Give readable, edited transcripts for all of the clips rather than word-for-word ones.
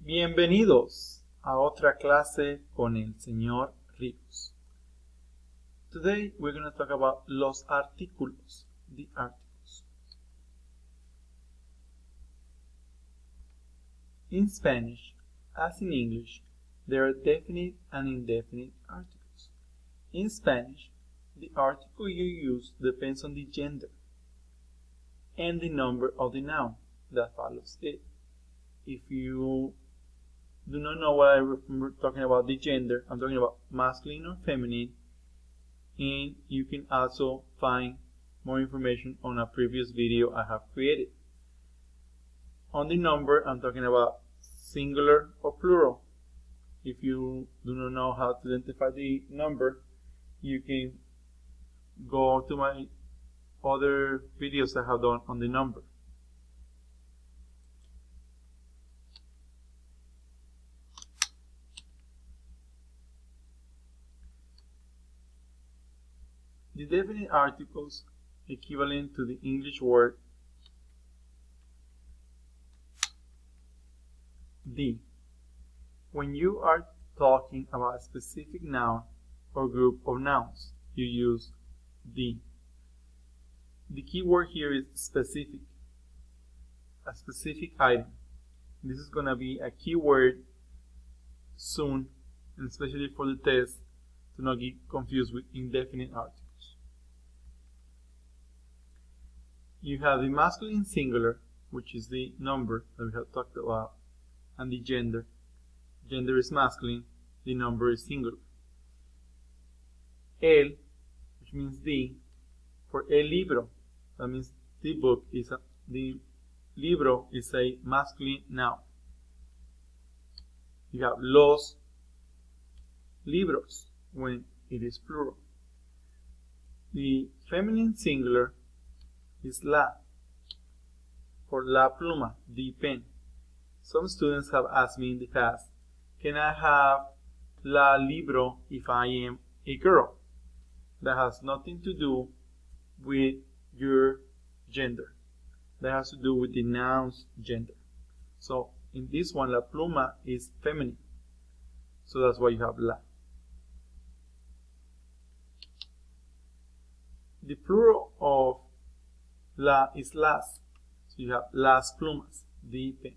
Bienvenidos a otra clase con el señor Ríos. Today we're going to talk about los artículos, the articles. In Spanish, as in English, there are definite and indefinite articles. In Spanish, the article you use depends on the gender and the number of the noun that follows it. If you do not know what I'm talking about the gender, I'm talking about masculine or feminine, and you can also find more information on a previous video I have created. On the number, I'm talking about singular or plural. If you do not know how to identify the number, you can go to my other videos I have done on the number. The definite articles equivalent to the English word the. When you are talking about a specific noun or group of nouns, you use the. The key word here is specific, a specific item. This is going to be a keyword soon, and especially for the test, to not get confused with indefinite articles. You have the masculine singular, which is the number that we have talked about, and the gender. Gender is masculine, the number is singular. El, which means the, for el libro, that means the book the libro is a masculine noun. You have los libros when it is plural. The feminine singular is la, for la pluma, the pen. Some students have asked me in the past, can I have la libro if I am a girl? That has nothing to do with your gender. That has to do with the noun's gender. So in this one, la pluma is feminine. So that's why you have la. The plural of la is las. So you have las plumas, the pens.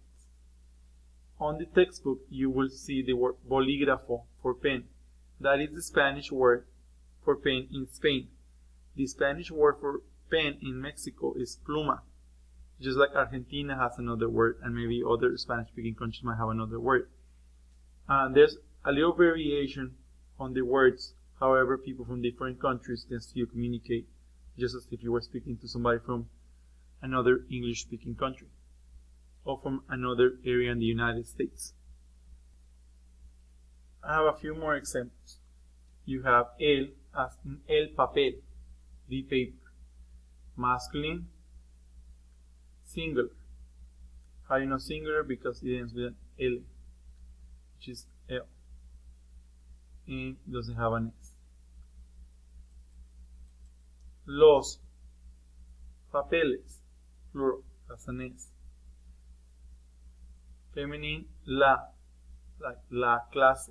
On the textbook, you will see the word bolígrafo for pen. That is the Spanish word for pen in Spain. The Spanish word for pen in Mexico is pluma. Just like Argentina has another word, and maybe other Spanish-speaking countries might have another word. There's a little variation on the words. However, people from different countries can still communicate just as if you were speaking to somebody from another English-speaking country or from another area in the United States. I have a few more examples. You have el as in el papel, the paper. Masculine, singular. How do you know singular? Because it ends with an L, which is L, and doesn't have an S. Los papeles, plural, has an S. Feminine, la, like la clase.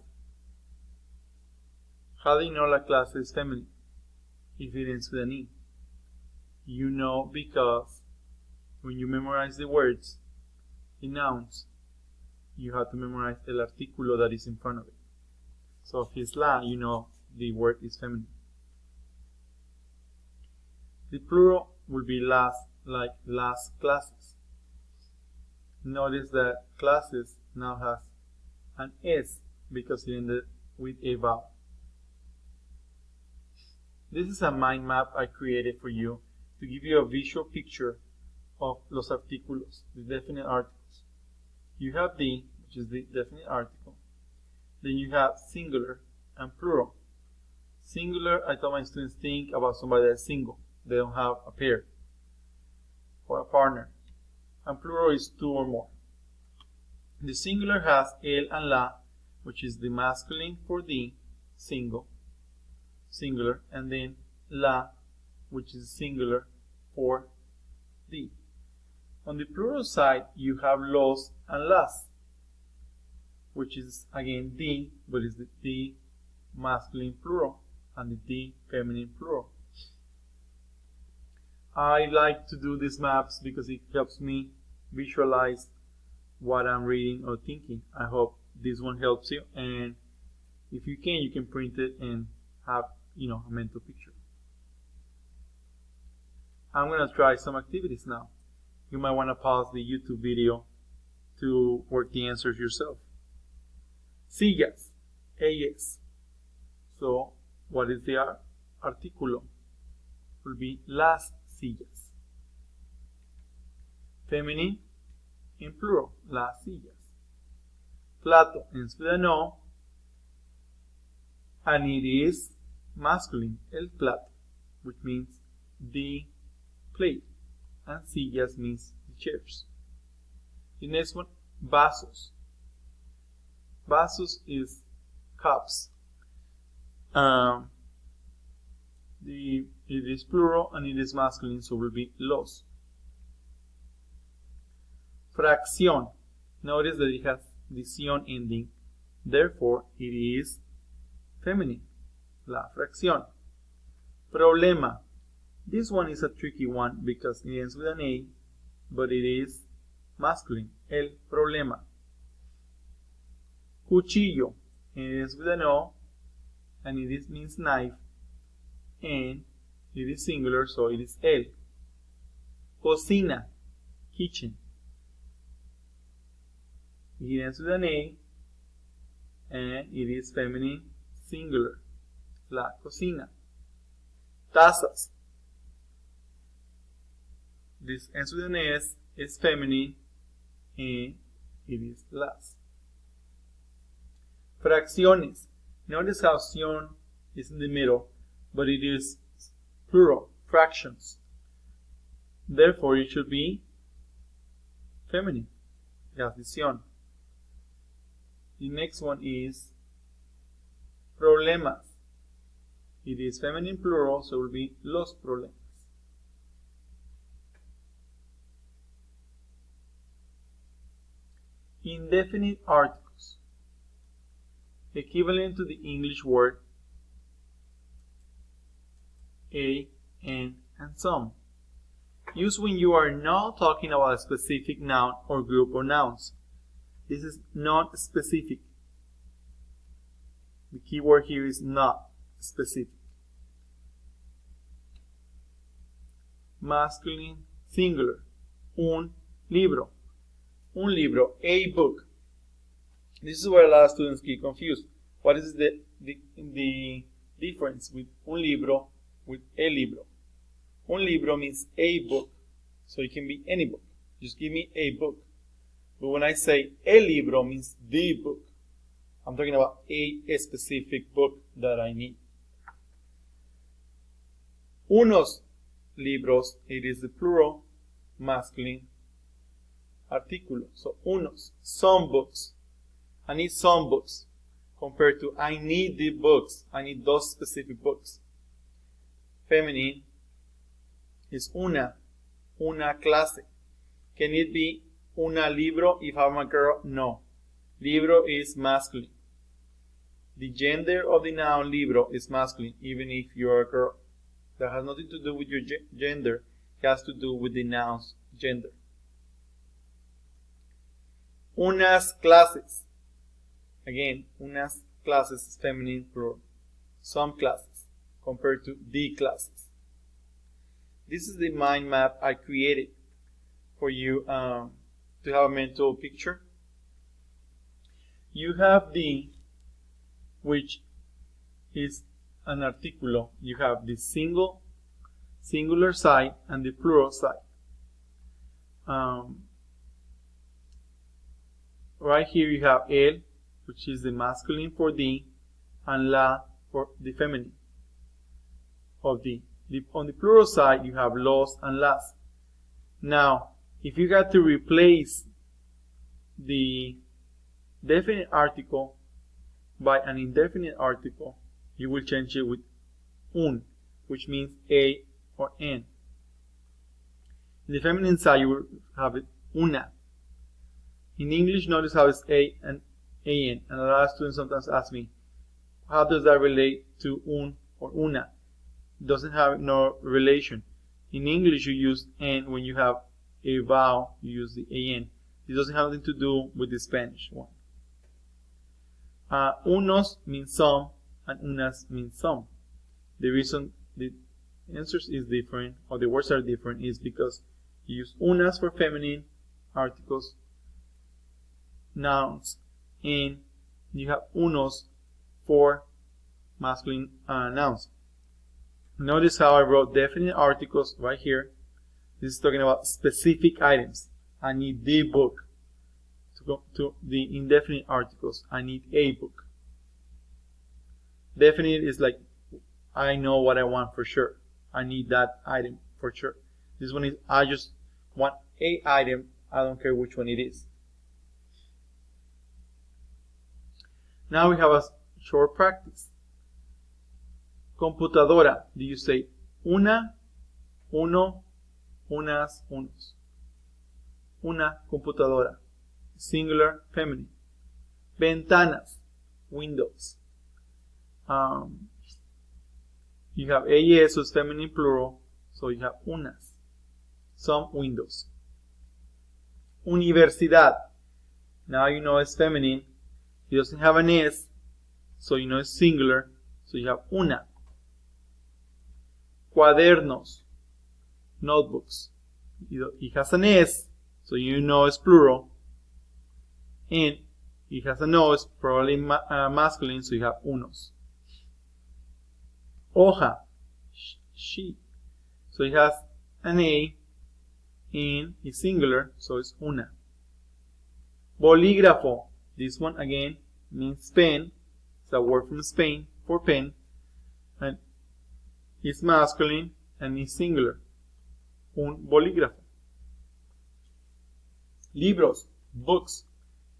How do you know la clase is feminine? If it ends with an E. You know because when you memorize the words, the nouns, you have to memorize el artículo that is in front of it. So if it's la, you know the word is feminine. The plural will be las, like las clases. Notice that classes now has an S because it ended with a vowel. This is a mind map I created for you to give you a visual picture of los artículos, the definite articles. You have the, which is the definite article. Then you have singular and plural. Singular, I tell my students, think about somebody that's single. They don't have a pair or a partner. And plural is two or more. The singular has el and la, which is the masculine for the, singular, and then la, which is singular for the. On the plural side, you have los and las. which is again the, but it's the masculine plural and the feminine plural. I like to do these maps because it helps me visualize what I'm reading or thinking. I hope this one helps you, and if you can print it and have a mental picture. I'm gonna try some activities now. You might want to pause the YouTube video to work the answers yourself. Sillas, AS. So what is the artículo? Will be las sillas. Feminine in plural, las sillas. Plato en ciudadano, and it is masculine, el plato, which means the plate, and sillas means the chairs. The next one, vasos. Vasos is cups. It is plural and it is masculine, so it will be los. Fracción. Notice that it has the ción ending, therefore it is feminine. La fracción. Problema. This one is a tricky one because it ends with an A, but it is masculine. El problema. Cuchillo. It ends with an O, and it means knife, and it is singular, so it is el. Cocina. Kitchen. It ends with an A, and it is feminine, singular. La cocina. Tazas. This ends with an S, is feminine, and it is las. Fracciones. Notice how ción is in the middle, but it is plural, fractions. Therefore, it should be feminine. Ción. The next one is problemas. It is feminine plural, so it will be los problemas. Indefinite articles. Equivalent to the English word a, and some. Used when you are not talking about a specific noun or group of nouns. This is not specific. The key word here is not specific. Masculine singular. Un libro. Un libro, a book. This is where a lot of students get confused. What is the difference with un libro with el libro? Un libro means a book, so it can be any book. Just give me a book. But when I say el libro means the book, I'm talking about a specific book that I need. Unos libros, it is the plural, masculine, artículo. So unos, some books. I need some books compared to I need the books. I need those specific books. Feminine is una clase. Can it be una libro if I'm a girl? No. Libro is masculine. The gender of the noun libro is masculine, even if you're a girl. That has nothing to do with your gender. It has to do with the noun's gender. Unas clases. Again, unas classes is feminine plural. Some classes compared to the classes. This is the mind map I created for you to have a mental picture. You have the, which is an artículo. You have the singular side and the plural side. Right here you have el, which is the masculine for the, and la for the feminine of the. On the plural side you have los and las. Now, if you got to replace the definite article by an indefinite article, you will change it with un, which means a or an. In the feminine side, you will have it una. In English, notice how it's a and an. And a lot of students sometimes ask me, how does that relate to un or una? It doesn't have no relation. In English, you use an when you have a vowel, you use the an. It doesn't have anything to do with the Spanish one. Unos means some, and unas means some. The reason the answers is different, or the words are different, is because you use unas for feminine articles, nouns, and you have unos for masculine nouns. Notice how I wrote definite articles right here. This is talking about specific items. I need the book. To go to the indefinite articles, I need a book. Definite is like, I know what I want for sure. I need that item for sure. This one is, I just want a item. I don't care which one it is. Now we have a short practice. Computadora. Do you say una, uno, unas, unos? Una computadora. Singular, feminine. Ventanas, windows. You have AS, so it's feminine plural, so you have unas. Some windows. Universidad. Now you know it's feminine. It doesn't have an S, so you know it's singular, so you have una. Cuadernos, notebooks. It has an S, so you know it's plural. And it has a no, it's probably masculine, so you have unos. Hoja, sheet. So it has an A, and it's singular, so it's una. Bolígrafo. This one again means pen. It's a word from Spain for pen. And it's masculine and it's singular. Un bolígrafo. Libros, books.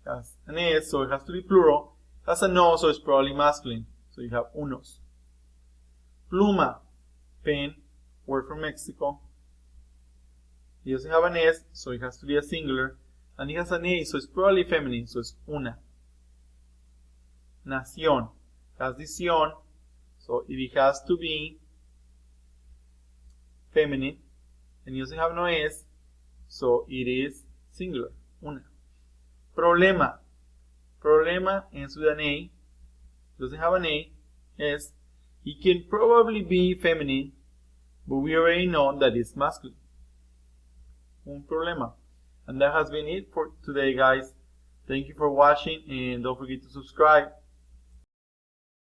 It has an S, so it has to be plural. It has a no, so it's probably masculine. So you have unos. Pluma, pen, word from Mexico. It doesn't have an S, so it has to be a singular. And it has an A, so it's probably feminine, so it's una. Nación, has the ción, so it has to be feminine. And it doesn't have no S, so it is singular, una. Problema, problema ends with an A, doesn't have an A, S. It can probably be feminine, but we already know that it's masculine. Un problema. And that has been it for today, guys. Thank you for watching, and don't forget to subscribe.